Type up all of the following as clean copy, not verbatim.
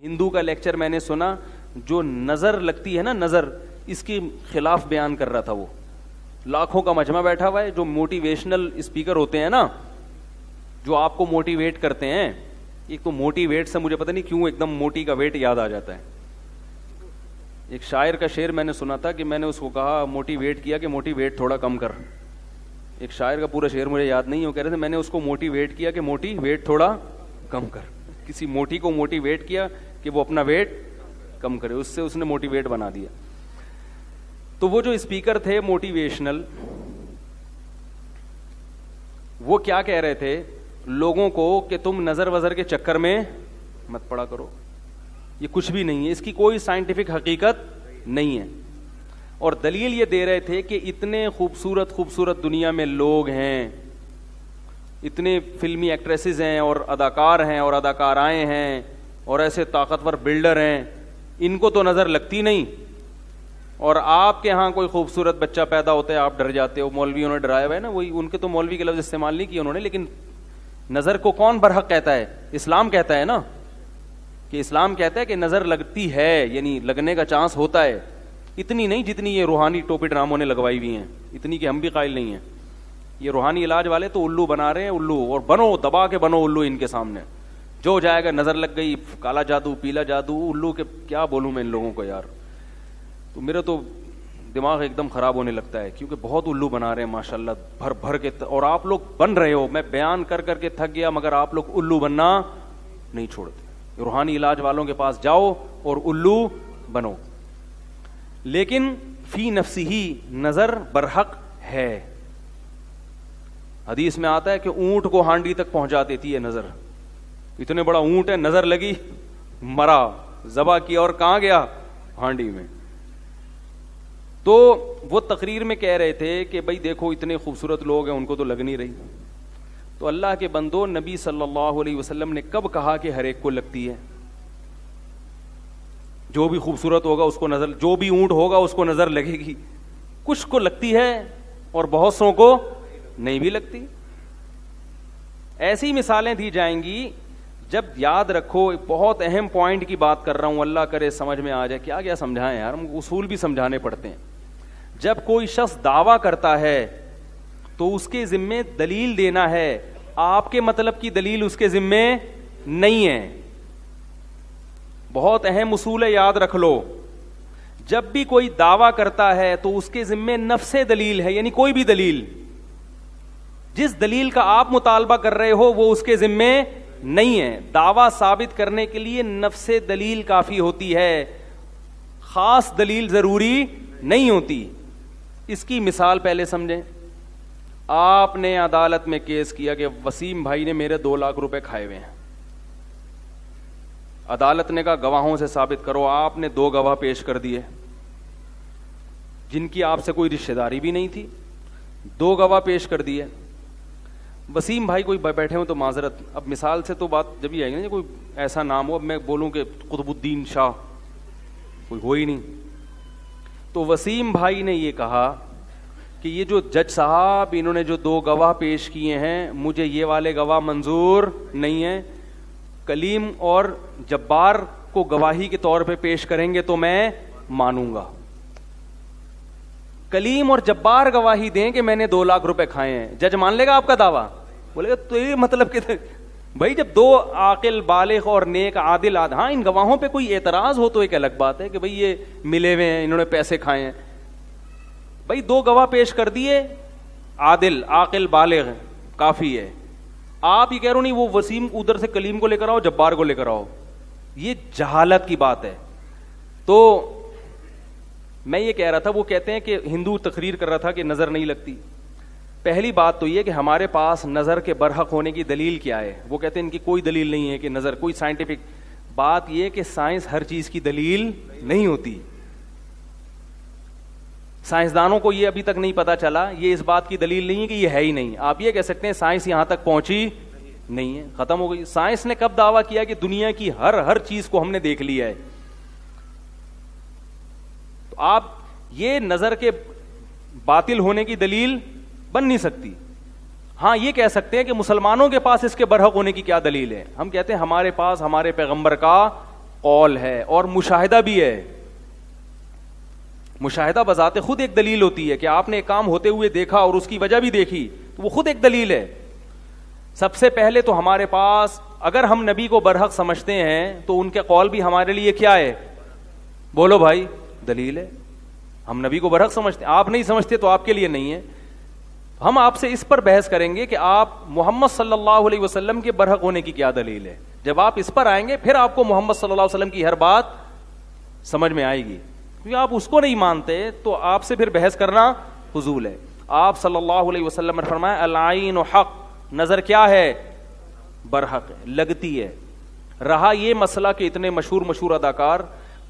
ہندو کا لیکچر میں نے سنا, جو نظر لگتی ہے نا, نظر, اس کے خلاف بیان کر رہا تھا. وہ لاکھوں کا مجمع بیٹھا ہوا ہے, جو موٹیویشنل اسپیکر ہوتے ہیں نا, جو آپ کو موٹیویٹ کرتے ہیں. ایک تو موٹیویٹ سے مجھے پتہ نہیں کیوں ایک دم موٹی کا ویٹ یاد آ جاتا ہے. ایک شاعر کا شعر میں نے سنا تھا کہ میں نے اس کو کہا موٹیویٹ کیا کہ موٹی ویٹ تھوڑا کم کر. ایک شاعر کا پورا شعر مجھے یاد نہیں ہے, وہ کہہ رہے تھے میں نے اس کو موٹیویٹ کیا کہ موٹی ویٹ تھوڑا کم کر. کسی موٹی کو موٹیویٹ کیا کہ وہ اپنا ویٹ کم کرے, اس سے اس نے موٹیویٹ بنا دیا. تو وہ جو اسپیکر تھے موٹیویشنل, وہ کیا کہہ رہے تھے لوگوں کو کہ تم نظر وظر کے چکر میں مت پڑا کرو, یہ کچھ بھی نہیں ہے, اس کی کوئی سائنٹیفک حقیقت نہیں ہے. اور دلیل یہ دے رہے تھے کہ اتنے خوبصورت خوبصورت دنیا میں لوگ ہیں, اتنے فلمی ایکٹریسز ہیں اور اداکار ہیں اور اداکارائیں ہیں اور ایسے طاقتور بلڈر ہیں, ان کو تو نظر لگتی نہیں. اور آپ کے ہاں کوئی خوبصورت بچہ پیدا ہوتا ہے آپ ڈر جاتے ہو. مولویوں نے ڈرایا ہوا ہے نا, وہی ان کے تو مولوی کے لفظ استعمال نہیں کیے انہوں نے, لیکن نظر کو کون برحق کہتا ہے؟ اسلام کہتا ہے نا, کہ اسلام کہتا ہے کہ نظر لگتی ہے, یعنی لگنے کا چانس ہوتا ہے. اتنی نہیں جتنی یہ روحانی ٹوپی ڈراموں نے لگوائی ہوئی ہیں, اتنی کہ ہم بھی قائل نہیں ہیں. یہ روحانی علاج والے تو الو بنا رہے ہیں, الو, اور بنو دبا کے بنو الو ان کے سامنے. جو جائے گا نظر لگ گئی, کالا جادو پیلا جادو, الو کے کیا بولوں میں ان لوگوں کو یار. تو میرا تو دماغ ایک دم خراب ہونے لگتا ہے, کیونکہ بہت الو بنا رہے ہیں ماشاء اللہ بھر بھر کے, اور آپ لوگ بن رہے ہو. میں بیان کر کر کے تھک گیا, مگر آپ لوگ الو بننا نہیں چھوڑتے. روحانی علاج والوں کے پاس جاؤ اور الو بنو. لیکن فی نفسی نظر برحق ہے. حدیث میں آتا ہے کہ اونٹ کو ہانڈی تک پہنچا دیتی ہے نظر. اتنے بڑا اونٹ ہے, نظر لگی مرا, ذبح کیا اور کہاں گیا؟ ہانڈی میں. تو وہ تقریر میں کہہ رہے تھے کہ بھائی دیکھو اتنے خوبصورت لوگ ہیں, ان کو تو لگ نہیں رہی. تو اللہ کے بندو, نبی صلی اللہ علیہ وسلم نے کب کہا کہ ہر ایک کو لگتی ہے؟ جو بھی خوبصورت ہوگا اس کو نظر, جو بھی اونٹ ہوگا اس کو نظر لگے گی. کچھ کو لگتی ہے اور بہت سو کو نہیں بھی لگتی. ایسی مثالیں دی جائیں گی. جب یاد رکھو, بہت اہم پوائنٹ کی بات کر رہا ہوں, اللہ کرے سمجھ میں آ جائے. کیا کیا سمجھائیں یار, ہم اصول بھی سمجھانے پڑتے ہیں. جب کوئی شخص دعویٰ کرتا ہے تو اس کے ذمے دلیل دینا ہے. آپ کے مطلب کی دلیل اس کے ذمے نہیں ہے. بہت اہم اصول ہے, یاد رکھ لو. جب بھی کوئی دعویٰ کرتا ہے تو اس کے ذمے نفس دلیل ہے, یعنی کوئی بھی دلیل. جس دلیل کا آپ مطالبہ کر رہے ہو وہ اس کے ذمے نہیں ہے. دعویٰ ثابت کرنے کے لیے نفس دلیل کافی ہوتی ہے, خاص دلیل ضروری نہیں ہوتی. اس کی مثال پہلے سمجھیں. آپ نے عدالت میں کیس کیا کہ وسیم بھائی نے میرے 2 لاکھ روپے کھائے ہوئے ہیں. عدالت نے کہا گواہوں سے ثابت کرو. آپ نے 2 گواہ پیش کر دیے جن کی آپ سے کوئی رشتہ داری بھی نہیں تھی. 2 گواہ پیش کر دیے. وسیم بھائی کوئی بیٹھے ہوں تو معذرت, اب مثال سے تو بات جب یہ آئے گی نا, کوئی ایسا نام ہو, اب میں بولوں کہ قطب الدین شاہ, کوئی ہو ہی نہیں. تو وسیم بھائی نے یہ کہا کہ یہ جو جج صاحب انہوں نے جو 2 گواہ پیش کیے ہیں, مجھے یہ والے گواہ منظور نہیں ہیں. کلیم اور جبار کو گواہی کے طور پہ پیش کریں گے تو میں مانوں گا. کلیم اور جبار گواہی دیں کہ میں نے 2 لاکھ روپے کھائے ہیں, جج مان لے گا آپ کا دعویٰ؟ بولے گا تو یہ مطلب کہ بھائی جب 2 عاقل بالغ اور نیک عادل ہاں ان گواہوں پہ کوئی اعتراض ہو تو ایک الگ بات ہے کہ بھئی یہ ملے ہوئے ہیں, انہوں نے پیسے کھائے ہیں. بھئی 2 گواہ پیش کر دیے, عادل عاقل بالغ کافی ہے. آپ یہ کہہ رہے ہو نہیں وہ وسیم ادھر سے کلیم کو لے کر آؤ, جبار کو لے کر آؤ. یہ جہالت کی بات ہے. تو میں یہ کہہ رہا تھا, وہ کہتے ہیں کہ ہندو تقریر کر رہا تھا کہ نظر نہیں لگتی. پہلی بات تو یہ کہ ہمارے پاس نظر کے برحق ہونے کی دلیل کیا ہے. وہ کہتے ہیں ان کی کوئی دلیل نہیں ہے کہ نظر, کوئی سائنٹیفک بات. یہ کہ سائنس ہر چیز کی دلیل نہیں ہوتی. سائنسدانوں کو یہ ابھی تک نہیں پتا چلا, یہ اس بات کی دلیل نہیں ہے کہ یہ ہے ہی نہیں. آپ یہ کہہ سکتے ہیں سائنس یہاں تک پہنچی نہیں ہے, ختم ہو گئی. سائنس نے کب دعویٰ کیا کہ دنیا کی ہر چیز کو ہم نے دیکھ لیا ہے. تو آپ یہ نظر کے باطل ہونے کی دلیل بن نہیں سکتی. ہاں یہ کہہ سکتے ہیں کہ مسلمانوں کے پاس اس کے برحق ہونے کی کیا دلیل ہے. ہم کہتے ہیں ہمارے پاس ہمارے پیغمبر کا قول ہے اور مشاہدہ بھی ہے. مشاہدہ بذات خود ایک دلیل ہوتی ہے کہ آپ نے ایک کام ہوتے ہوئے دیکھا اور اس کی وجہ بھی دیکھی, تو وہ خود ایک دلیل ہے. سب سے پہلے تو ہمارے پاس اگر ہم نبی کو برحق سمجھتے ہیں تو ان کے قول بھی ہمارے لیے کیا ہے؟ بولو بھائی, دلیل ہے. ہم نبی کو برحق سمجھتے ہیں, آپ نہیں سمجھتے تو آپ کے لیے نہیں ہے. ہم آپ سے اس پر بحث کریں گے کہ آپ محمد صلی اللہ علیہ وسلم کے برحق ہونے کی کیا دلیل ہے. جب آپ اس پر آئیں گے پھر آپ کو محمد صلی اللہ علیہ وسلم کی ہر بات سمجھ میں آئے گی, کیونکہ آپ اس کو نہیں مانتے تو آپ سے پھر بحث کرنا فضول ہے. آپ صلی اللہ علیہ وسلم نے فرمایا العین حق, نظر کیا ہے؟ برحق ہے, لگتی ہے. رہا یہ مسئلہ کہ اتنے مشہور اداکار,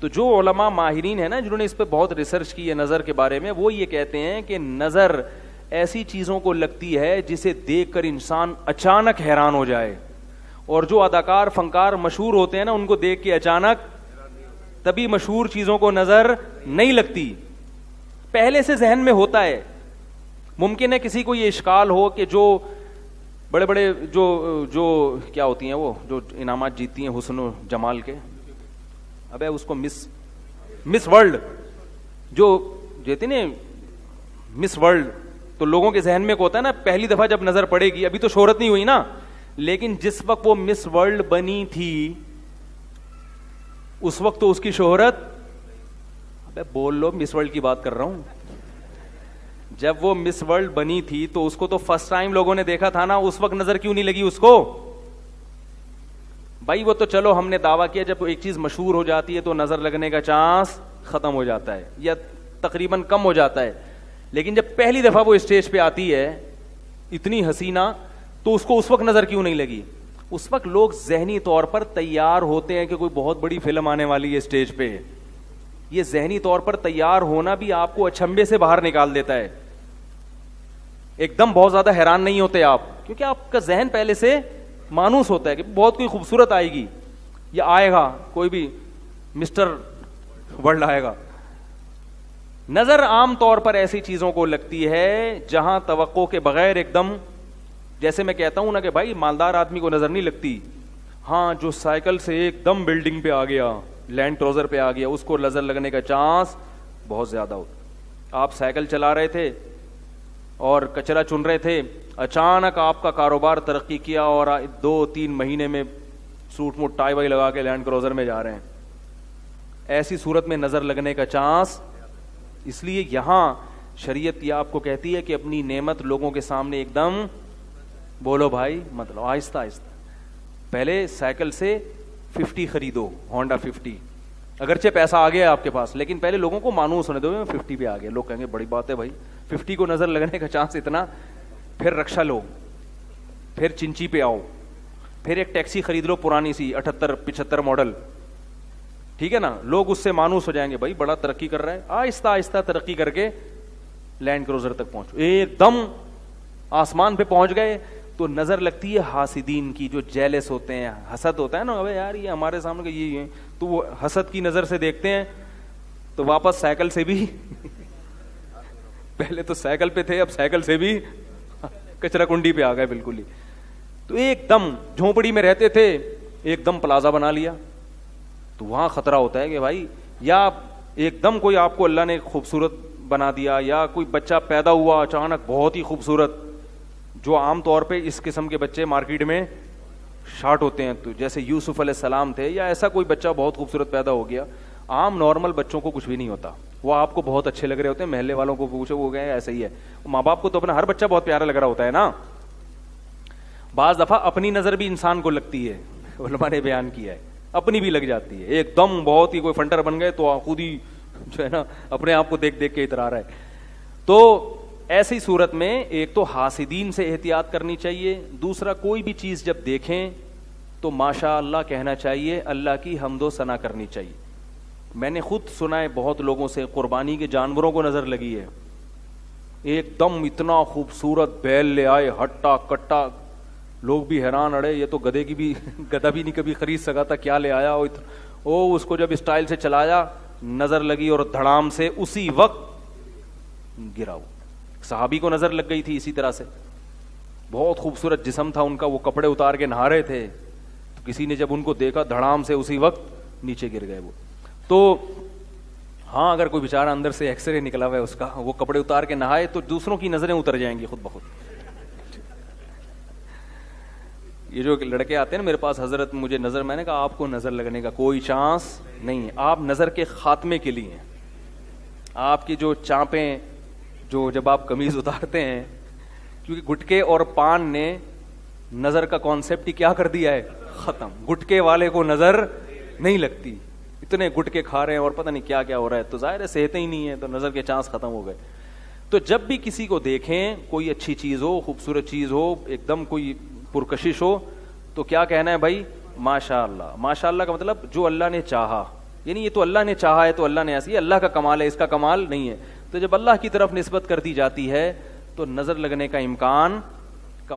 تو جو علماء ماہرین ہیں نا جنہوں نے اس پہ بہت ریسرچ کی ہے نظر کے بارے میں, وہ یہ کہتے ہیں کہ نظر ایسی چیزوں کو لگتی ہے جسے دیکھ کر انسان اچانک حیران ہو جائے, اور جو اداکار فنکار مشہور ہوتے ہیں نا ان کو دیکھ کے اچانک تبھی مشہور چیزوں کو نظر نہیں لگتی, پہلے سے ذہن میں ہوتا ہے. ممکن ہے کسی کو یہ اشکال ہو کہ جو بڑے بڑے جو کیا ہوتی ہیں وہ جو انعامات جیتتی ہیں حسن و جمال کے, ابے اس کو مس ورلڈ جو جیتے نا مس ورلڈ, تو لوگوں کے ذہن میں ہوتا ہے نا پہلی دفعہ جب نظر پڑے گی, ابھی تو شہرت نہیں ہوئی نا, لیکن جس وقت وہ مس ورلڈ بنی تھی اس وقت تو اس کی شہرت, ابے بول لو مس ورلڈ کی بات کر رہا ہوں, جب وہ مس ورلڈ بنی تھی تو اس کو تو فرسٹ ٹائم لوگوں نے دیکھا تھا نا, اس وقت نظر کیوں نہیں لگی اس کو؟ بھائی وہ تو چلو ہم نے دعویٰ کیا جب ایک چیز مشہور ہو جاتی ہے تو نظر لگنے کا چانس ختم ہو جاتا ہے یا تقریباً کم ہو جاتا ہے, لیکن جب پہلی دفعہ وہ اسٹیج پہ آتی ہے اتنی حسینہ, تو اس کو اس وقت نظر کیوں نہیں لگی؟ اس وقت لوگ ذہنی طور پر تیار ہوتے ہیں کہ کوئی بہت بڑی فلم آنے والی ہے اسٹیج پہ. یہ ذہنی طور پر تیار ہونا بھی آپ کو اچھمبے سے باہر نکال دیتا ہے. ایک دم بہت زیادہ حیران نہیں ہوتے آپ, کیونکہ آپ کا ذہن پہلے سے مانوس ہوتا ہے کہ بہت کوئی خوبصورت آئے گی یا آئے گا, کوئی بھی مسٹر ورلڈ آئے گا. نظر عام طور پر ایسی چیزوں کو لگتی ہے جہاں توقع کے بغیر ایک دم, جیسے میں کہتا ہوں نا کہ بھائی مالدار آدمی کو نظر نہیں لگتی, ہاں جو سائیکل سے ایک دم بلڈنگ پہ آ گیا, لینڈ کروزر پہ آ گیا, اس کو نظر لگنے کا چانس بہت زیادہ ہوتا. آپ سائیکل چلا رہے تھے اور کچرا چن رہے تھے, اچانک آپ کا کاروبار ترقی کیا اور 2-3 مہینے میں سوٹ موٹ ٹائی وائی لگا کے لینڈ کروزر میں جا رہے ہیں, ایسی صورت میں نظر لگنے کا چانس. اس لیے یہاں شریعت یہ آپ کو کہتی ہے کہ اپنی نعمت لوگوں کے سامنے ایک دم, بولو بھائی مطلب آہستہ آہستہ, پہلے سائیکل سے 50 خریدو, ہونڈا 50, اگرچہ پیسہ آ گیا آپ کے پاس, لیکن پہلے لوگوں کو مانوس ہونے دو 50 پہ آ گیا, لوگ کہیں گے بڑی بات ہے بھائی 50 کو نظر لگنے کا چانس اتنا. پھر رکشا لو, پھر چنچی پہ آؤ, پھر ایک ٹیکسی خرید لو پرانی سی 78-75 ماڈل, ٹھیک ہے نا, لوگ اس سے مانوس ہو جائیں گے بھائی بڑا ترقی کر رہا ہے. آہستہ آہستہ ترقی کر کے لینڈ کروزر تک پہنچو, ایک دم آسمان پہ پہنچ گئے تو نظر لگتی ہے حاسدین کی, جو جیلس ہوتے ہیں, حسد ہوتا ہے نا, ابے یار یہ ہمارے سامنے یہ ہے, تو وہ حسد کی نظر سے دیکھتے ہیں, تو واپس سائیکل سے بھی پہلے تو سائیکل پہ تھے, اب سائیکل سے بھی کچرا کنڈی پہ آ گئے بالکل ہی. تو ایک دم جھونپڑی میں رہتے تھے, ایک دم پلازا بنا لیا, تو وہاں خطرہ ہوتا ہے کہ بھائی, یا ایک دم کوئی آپ کو اللہ نے خوبصورت بنا دیا, یا کوئی بچہ پیدا ہوا اچانک بہت ہی خوبصورت, جو عام طور پہ اس قسم کے بچے مارکیٹ میں شارٹ ہوتے ہیں, تو جیسے یوسف علیہ السلام تھے, یا ایسا کوئی بچہ بہت خوبصورت پیدا ہو گیا. عام نارمل بچوں کو کچھ بھی نہیں ہوتا, وہ آپ کو بہت اچھے لگ رہے ہوتے ہیں, محلے والوں کو پوچھو وہ گئے ایسا ہی ہے, ماں باپ کو تو اپنا ہر بچہ بہت پیارا لگ رہا ہوتا ہے نا. بعض دفعہ اپنی نظر بھی انسان کو لگتی ہے, علماء نے بیان کیا ہے, اپنی بھی لگ جاتی ہے, ایک دم بہت ہی کوئی فنٹر بن گئے تو خود ہی جو ہے نا اپنے آپ کو دیکھ دیکھ کے اترا رہا ہے. تو ایسی صورت میں ایک تو حاسدین سے احتیاط کرنی چاہیے, دوسرا کوئی بھی چیز جب دیکھیں تو ماشاء اللہ کہنا چاہیے, اللہ کی حمد و ثنا کرنی چاہیے. میں نے خود سنا ہے بہت لوگوں سے, قربانی کے جانوروں کو نظر لگی ہے, ایک دم اتنا خوبصورت بیل لے آئے ہٹا کٹا, لوگ بھی حیران, اڑے یہ تو گدھے کی بھی گدھا بھی نہیں کبھی خرید سکا تھا, کیا لے آیا او, اس کو جب اسٹائل سے چلایا نظر لگی اور دھڑام سے اسی وقت گرا. صحابی کو نظر لگ گئی تھی اسی طرح سے, بہت خوبصورت جسم تھا ان کا, وہ کپڑے اتار کے نہا رہے تھے, تو کسی نے جب ان کو دیکھا دھڑام سے اسی وقت نیچے گر گئے وہ. تو ہاں اگر کوئی بیچارہ اندر سے ایکس رے نکلا ہوا ہے اس کا, وہ کپڑے اتار کے نہائے تو دوسروں کی نظریں اتر جائیں گی خود بخود. یہ جو لڑکے آتے ہیں نا میرے پاس, حضرت مجھے نظر, میں نے کہا آپ کو نظر لگنے کا کوئی چانس نہیں ہے, آپ نظر کے خاتمے کے لیے ہیں. آپ کی جو چانپیں, جو جب آپ قمیض اتارتے ہیں, کیونکہ گٹکے اور پان نے نظر کا کانسیپٹ ہی کیا کر دیا ہے, ختم. گٹکے والے کو نظر نہیں لگتی, اتنے گٹکے کھا رہے ہیں اور پتہ نہیں کیا کیا ہو رہا ہے, تو ظاہر ہے صحتیں ہی نہیں ہے, تو نظر کے چانس ختم ہو گئے. تو جب بھی کسی کو دیکھیں, کوئی اچھی چیز ہو, خوبصورت چیز ہو, ایک دم کوئی پرکشش ہو, تو کیا کہنا ہے بھائی, ماشاء اللہ. ماشاء اللہ کا مطلب جو اللہ نے چاہا, یعنی یہ تو اللہ نے چاہا ہے تو اللہ نے ایسی, یہ اللہ کا کمال ہے, اس کا کمال نہیں ہے. تو جب اللہ کی طرف نسبت کر دی جاتی ہے تو نظر لگنے کا امکان